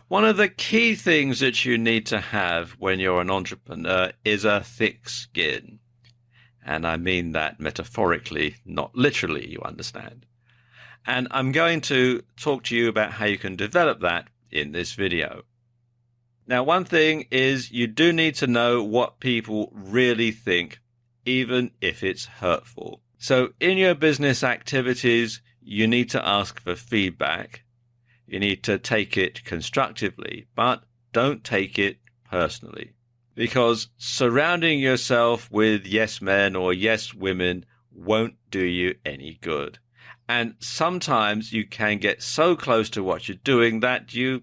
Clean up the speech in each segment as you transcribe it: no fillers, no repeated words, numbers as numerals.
One of the key things that you need to have when you're an entrepreneur is a thick skin. And I mean that metaphorically, not literally, you understand. And I'm going to talk to you about how you can develop that in this video. Now, one thing is you do need to know what people really think, even if it's hurtful. So in your business activities, you need to ask for feedback. You need to take it constructively, but don't take it personally. Because surrounding yourself with yes men or yes women won't do you any good. And sometimes you can get so close to what you're doing that you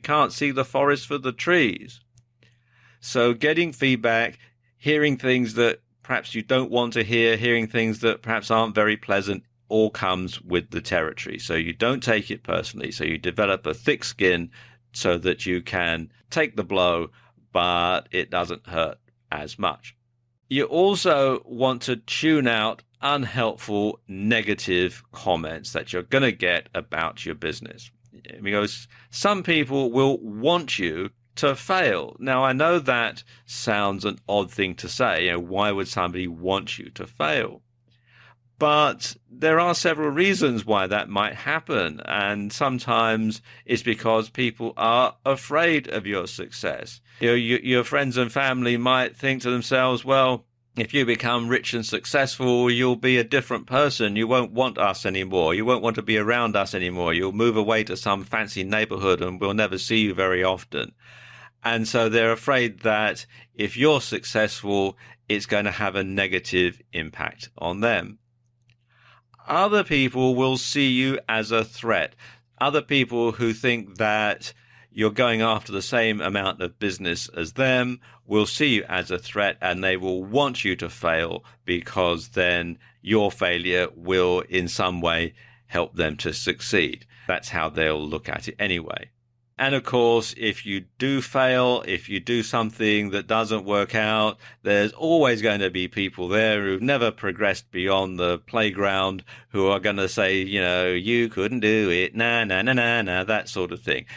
can't see the forest for the trees. So getting feedback, hearing things that perhaps you don't want to hear, hearing things that perhaps aren't very pleasant, all comes with the territory. So you don't take it personally. So you develop a thick skin so that you can take the blow, but it doesn't hurt as much. You also want to tune out unhelpful, negative comments that you're going to get about your business. Because some people will want you to fail. Now, I know that sounds an odd thing to say. Why would somebody want you to fail? But there are several reasons why that might happen. And sometimes it's because people are afraid of your success. Your friends and family might think to themselves, well, if you become rich and successful, you'll be a different person. You won't want us anymore. You won't want to be around us anymore. You'll move away to some fancy neighborhood and we'll never see you very often. And so they're afraid that if you're successful, it's going to have a negative impact on them. Other people will see you as a threat. Other people who think that you're going after the same amount of business as them will see you as a threat, and they will want you to fail because then your failure will in some way help them to succeed. That's how they'll look at it anyway. And of course, if you do fail, if you do something that doesn't work out, there's always going to be people there who've never progressed beyond the playground who are going to say, you couldn't do it, nah, that sort of thing.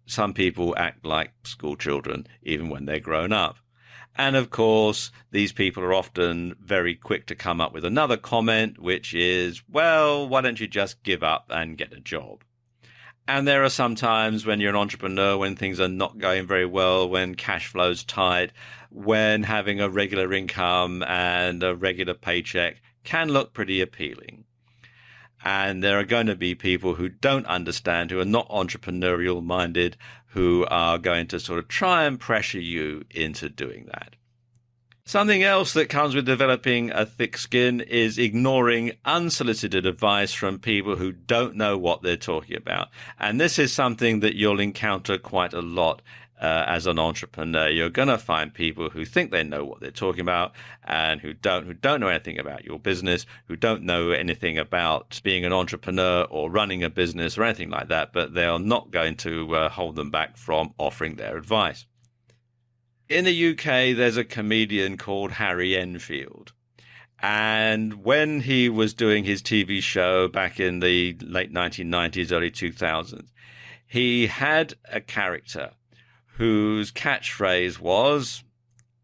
Some people act like school children, even when they're grown up. And of course, these people are often very quick to come up with another comment, which is, well, why don't you just give up and get a job? And there are some times when you're an entrepreneur, when things are not going very well, when cash flow's tight, when having a regular income and a regular paycheck can look pretty appealing. And there are going to be people who don't understand, who are not entrepreneurial minded, who are going to sort of try and pressure you into doing that. Something else that comes with developing a thick skin is ignoring unsolicited advice from people who don't know what they're talking about. And this is something that you'll encounter quite a lot as an entrepreneur. You're going to find people who think they know what they're talking about and who don't know anything about your business, who don't know anything about being an entrepreneur or running a business or anything like that, but they are not going to hold them back from offering their advice. In the UK, there's a comedian called Harry Enfield. And when he was doing his TV show back in the late 1990s, early 2000s, he had a character whose catchphrase was,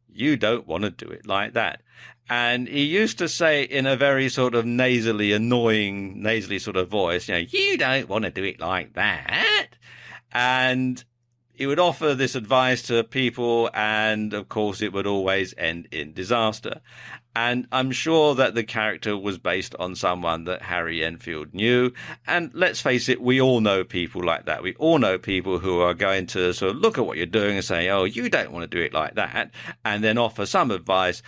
"You don't want to do it like that." And he used to say in a very sort of nasally sort of voice, "You don't want to do it like that." And he would offer this advice to people, and of course it would always end in disaster. And I'm sure that the character was based on someone that Harry Enfield knew. And let's face it, we all know people like that. We all know people who are going to sort of look at what you're doing and say, "Oh, you don't want to do it like that," and then offer some advice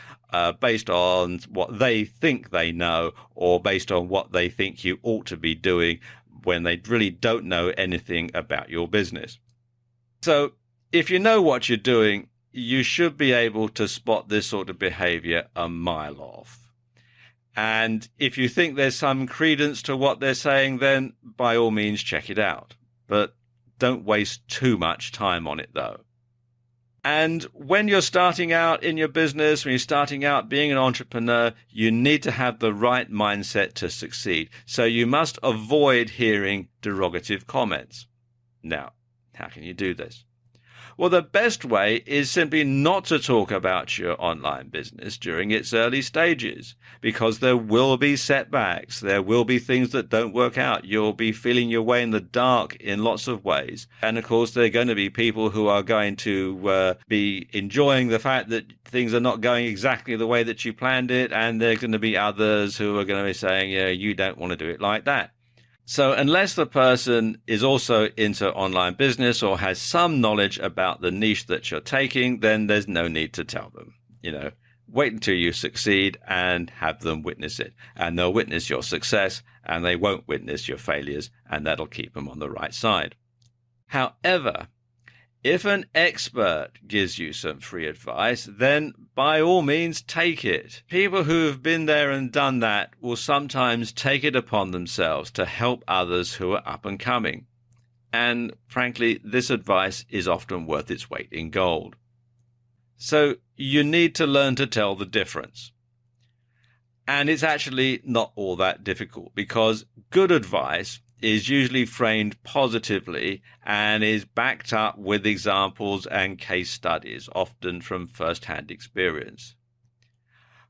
based on what they think they know or based on what they think you ought to be doing when they really don't know anything about your business. So if you know what you're doing, you should be able to spot this sort of behavior a mile off. And if you think there's some credence to what they're saying, then by all means check it out. But don't waste too much time on it, though. And when you're starting out in your business, when you're starting out being an entrepreneur, you need to have the right mindset to succeed. So you must avoid hearing derogative comments. Now, How can you do this? Well, the best way is simply not to talk about your online business during its early stages, because there will be setbacks. There will be things that don't work out. You'll be feeling your way in the dark in lots of ways. And of course, there are going to be people who are going to be enjoying the fact that things are not going exactly the way that you planned it. And there's going to be others who are going to be saying, yeah, you don't want to do it like that. So unless the person is also into online business or has some knowledge about the niche that you're taking, then there's no need to tell them. Wait until you succeed and have them witness it. And they'll witness your success and they won't witness your failures, and that'll keep them on the right side. However, if an expert gives you some free advice, then by all means take it. People who have been there and done that will sometimes take it upon themselves to help others who are up and coming. And frankly, this advice is often worth its weight in gold. So you need to learn to tell the difference. And it's actually not all that difficult, because good advice is usually framed positively and is backed up with examples and case studies, often from first-hand experience.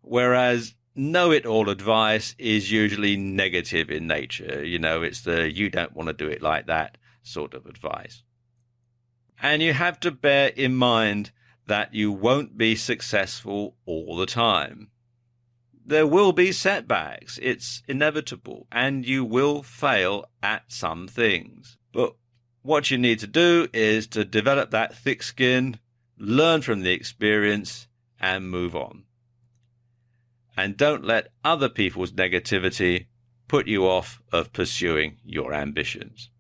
Whereas know-it-all advice is usually negative in nature. It's the you don't want to do it like that sort of advice. And you have to bear in mind that you won't be successful all the time. There will be setbacks. It's inevitable. And you will fail at some things. But what you need to do is to develop that thick skin, learn from the experience, and move on. And don't let other people's negativity put you off of pursuing your ambitions.